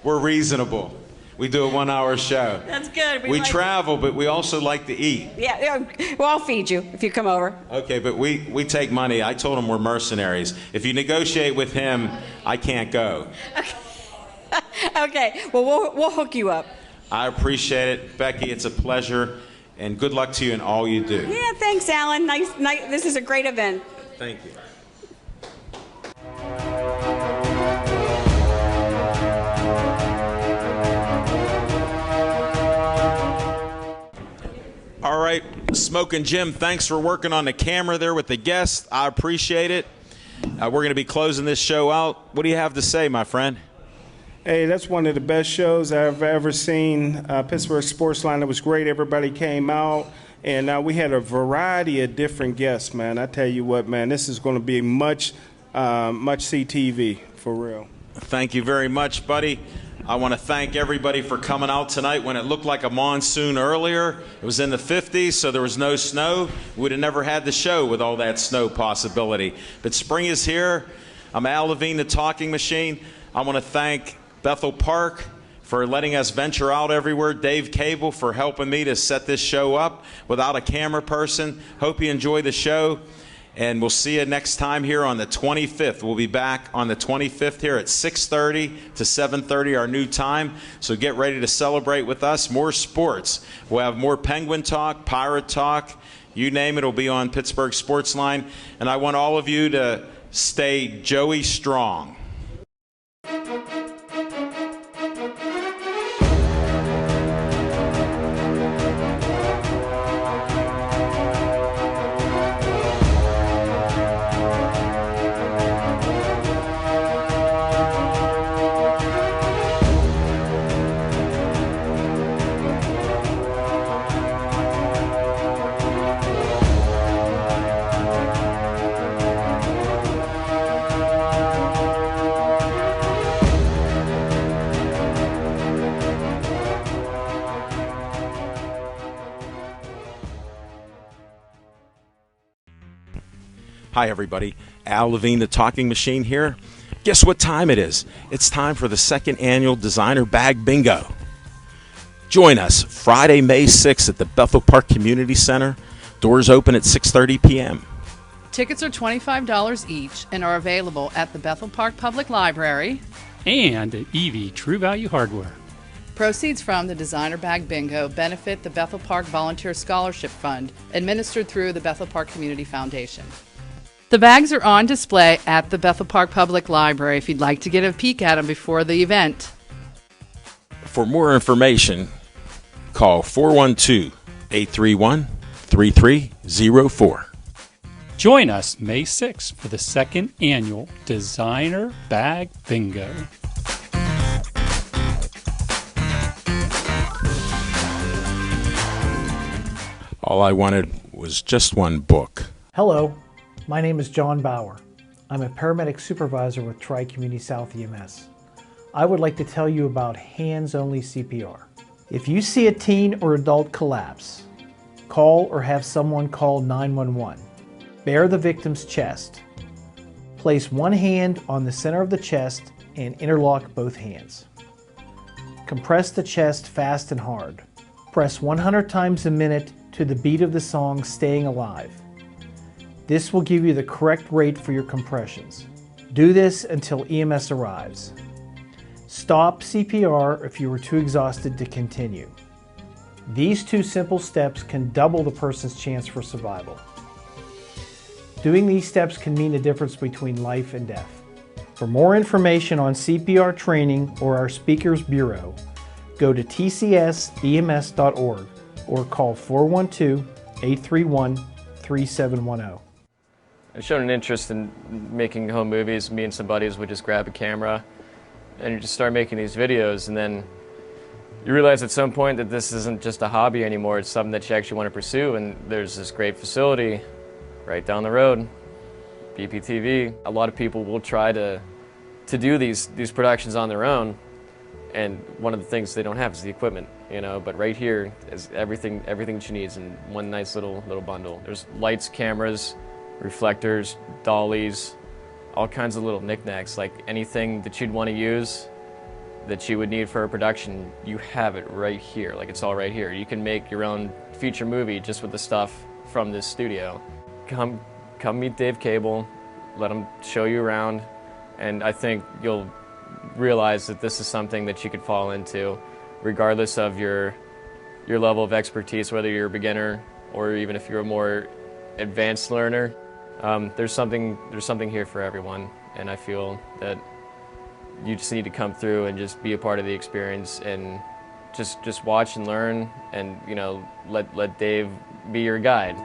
We're reasonable. We do a 1-hour show. That's good. We like travel, but we also like to eat. Yeah, well, I'll feed you if you come over. Okay, but we take money. I told him we're mercenaries. If you negotiate with him, I can't go. Okay, well, we'll hook you up. I appreciate it. Becky, it's a pleasure, and good luck to you in all you do. Yeah, thanks, Alan. Nice. This is a great event. Thank you. All right, Smokin' Jim, thanks for working on the camera there with the guests. I appreciate it. We're going to be closing this show out. What do you have to say, my friend? Hey, that's one of the best shows I've ever seen. Pittsburgh Sportsline, it was great. Everybody came out, and we had a variety of different guests, man. I tell you what, man, this is going to be much see TV, for real. Thank you very much, buddy. I want to thank everybody for coming out tonight when it looked like a monsoon earlier. It was in the 50s, so there was no snow. We would have never had the show with all that snow possibility. But spring is here. I'm Al Levine, the Talking Machine. I want to thank Bethel Park for letting us venture out everywhere. Dave Cable for helping me to set this show up without a camera person. Hope you enjoy the show. And we'll see you next time here on the 25th. We'll be back on the 25th here at 6:30 to 7:30, our new time. So get ready to celebrate with us. More sports. We'll have more Penguin talk, Pirate talk, you name it. It'll be on Pittsburgh Sportsline. And I want all of you to stay Joey strong. Hi, everybody. Al Levine, the Talking Machine here. Guess what time it is? It's time for the second annual Designer Bag Bingo. Join us Friday, May 6th at the Bethel Park Community Center. Doors open at 6:30 p.m. Tickets are $25 each and are available at the Bethel Park Public Library and at EV True Value Hardware. Proceeds from the Designer Bag Bingo benefit the Bethel Park Volunteer Scholarship Fund, administered through the Bethel Park Community Foundation. The bags are on display at the Bethel Park Public Library if you'd like to get a peek at them before the event. For more information, call 412-831-3304. Join us May 6th for the second annual Designer Bag Bingo. All I wanted was just one book. Hello, my name is John Bauer. I'm a paramedic supervisor with Tri-Community South EMS. I would like to tell you about hands-only CPR. If you see a teen or adult collapse, call or have someone call 911. Bare the victim's chest. Place one hand on the center of the chest and interlock both hands. Compress the chest fast and hard. Press 100 times a minute to the beat of the song Staying Alive. This will give you the correct rate for your compressions. Do this until EMS arrives. Stop CPR if you are too exhausted to continue. These two simple steps can double the person's chance for survival. Doing these steps can mean the difference between life and death. For more information on CPR training or our Speakers Bureau, go to tcsems.org or call 412-831-3710. I've shown an interest in making home movies. Me and some buddies would just grab a camera and you just start making these videos, and then you realize at some point that this isn't just a hobby anymore, it's something that you actually want to pursue, and there's this great facility right down the road, BPTV. A lot of people will try to do these productions on their own, and one of the things they don't have is the equipment, you know, but right here is everything that you need is in one nice little bundle. There's lights, cameras, reflectors, dollies, all kinds of little knickknacks, like anything that you'd want to use that you would need for a production, you have it right here, like it's all right here. You can make your own feature movie just with the stuff from this studio. Come meet Dave Cable, let him show you around, and I think you'll realize that this is something that you could fall into regardless of your level of expertise, whether you're a beginner or even if you're a more advanced learner. There's something here for everyone, and I feel that you just need to come through and just be a part of the experience and just watch and learn, and you know, let Dave be your guide.